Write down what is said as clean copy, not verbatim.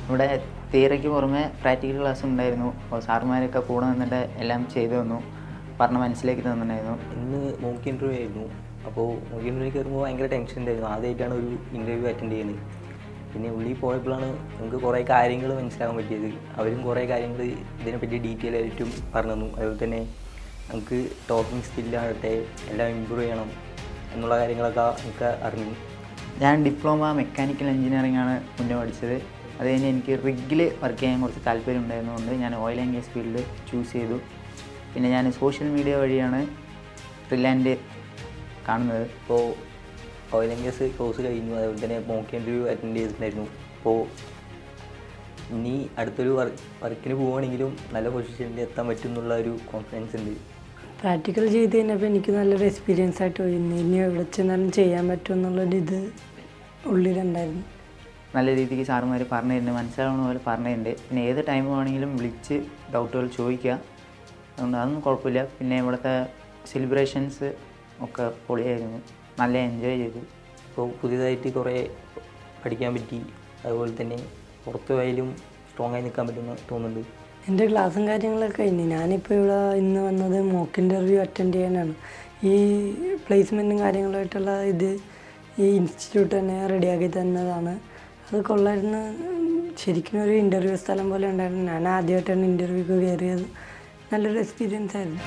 ഇവിടെ തിയറിക്ക് പുറമെ practical class ഉണ്ടായിരുന്നു. അപ്പോൾ സാറുമാരൊക്കെ കൂടെ നിന്നിട്ട് എല്ലാം ചെയ്തു തന്നു, പറഞ്ഞ് മനസ്സിലാക്കി തന്നിട്ടുണ്ടായിരുന്നു. ഇന്ന് മോക്ക് ഇൻ്റർവ്യൂ ആയിരുന്നു. അപ്പോൾ മോക്ക് ഇൻ്റർവ്യൂ കയറുമ്പോൾ ഭയങ്കര ടെൻഷൻ ഉണ്ടായിരുന്നു. ആദ്യമായിട്ടാണ് ഒരു ഇൻ്റർവ്യൂ അറ്റൻഡ് ചെയ്യുന്നത്. പിന്നെ ഉള്ളിൽ പോയപ്പോഴാണ് നമുക്ക് കുറേ കാര്യങ്ങൾ മനസ്സിലാക്കാൻ പറ്റിയത്. അവരും കുറേ കാര്യങ്ങൾ ഇതിനെപ്പറ്റി ഡീറ്റെയിൽ ആയിട്ടും പറഞ്ഞു തന്നു. അതുപോലെ തന്നെ നമുക്ക് ടോക്കിംഗ് സ്കില്ലാകട്ടെ എല്ലാം ഇമ്പ്രൂവ് ചെയ്യണം എന്നുള്ള കാര്യങ്ങളൊക്കെ നമുക്ക് അറിഞ്ഞു. ഞാൻ ഡിപ്ലോമ മെക്കാനിക്കൽ എഞ്ചിനീയറിംഗ് ആണ് മുന്നേ പഠിച്ചത്. അത് കഴിഞ്ഞ് എനിക്ക് റിഗിൽ വർക്ക് ചെയ്യാൻ കുറച്ച് താല്പര്യം ഉണ്ടായിരുന്നതുകൊണ്ട് ഞാൻ oil and gas field choose ചെയ്തു. പിന്നെ ഞാൻ സോഷ്യൽ മീഡിയ വഴിയാണ് ഫ്രീലാൻഡ് കാണുന്നത്. ഇപ്പോൾ ഓയിൽ ആൻഡ് ഗ്യാസ് കോഴ്സ് കഴിഞ്ഞു. അതുപോലെ തന്നെ മോക്ക് ഇൻ്റർവ്യൂ അറ്റൻഡ് ചെയ്തിട്ടുണ്ടായിരുന്നു. അപ്പോൾ ഇനി അടുത്തൊരു വർക്കിന് പോവുകയാണെങ്കിലും നല്ല പൊസിഷനിൽ എത്താൻ പറ്റും എന്നുള്ള ഒരു കോൺഫിഡൻസ് ഉണ്ട്. പ്രാക്ടിക്കൽ ചെയ്ത് കഴിഞ്ഞപ്പോൾ എനിക്ക് നല്ലൊരു എക്സ്പീരിയൻസ് ആയിട്ട് തോന്നി. ഇനി എവിടെ ചെന്നാലും ചെയ്യാൻ പറ്റും എന്നുള്ളൊരിത് ഉള്ളിലുണ്ടായിരുന്നു. നല്ല രീതിക്ക് സാറുമാർ പറഞ്ഞു തരുന്നുണ്ട്, മനസ്സിലാവുന്ന പോലെ പറഞ്ഞു തരുന്നുണ്ട്. പിന്നെ ഏത് ടൈം വേണമെങ്കിലും വിളിച്ച് ഡൗട്ടുകൾ ചോദിക്കുക, അതുകൊണ്ട് അതൊന്നും കുഴപ്പമില്ല. പിന്നെ ഇവിടുത്തെ സെലിബ്രേഷൻസ് ഒക്കെ പൊളിയായിരുന്നു, നല്ല എൻജോയ് ചെയ്തു. ഇപ്പോൾ പുതിയതായിട്ട് കുറേ പഠിക്കാൻ പറ്റി. അതുപോലെ തന്നെ പുറത്തു പോയാലും സ്ട്രോങ് ആയി നിൽക്കാൻ പറ്റുമെന്ന് തോന്നുന്നുണ്ട്. എൻ്റെ ക്ലാസ്സും കാര്യങ്ങളൊക്കെ കഴിഞ്ഞു. ഞാനിപ്പോൾ ഇവിടെ ഇന്ന് വന്നത് മോക്ക് ഇൻ്റർവ്യൂ അറ്റൻഡ് ചെയ്യാനാണ്. ഈ പ്ലേസ്മെൻറ്റും കാര്യങ്ങളുമായിട്ടുള്ള ഇത് ഈ ഇൻസ്റ്റിറ്റ്യൂട്ട് തന്നെ റെഡിയാക്കി തന്നതാണ്. അത് കൊള്ളായിരുന്നു. ശരിക്കും ഒരു ഇൻ്റർവ്യൂ സ്ഥലം പോലെ ഉണ്ടായിരുന്നു. ഞാൻ ആദ്യമായിട്ടാണ് ഇൻ്റർവ്യൂക്ക് കയറിയത്. നല്ലൊരു എക്സ്പീരിയൻസ് ആയിരുന്നു.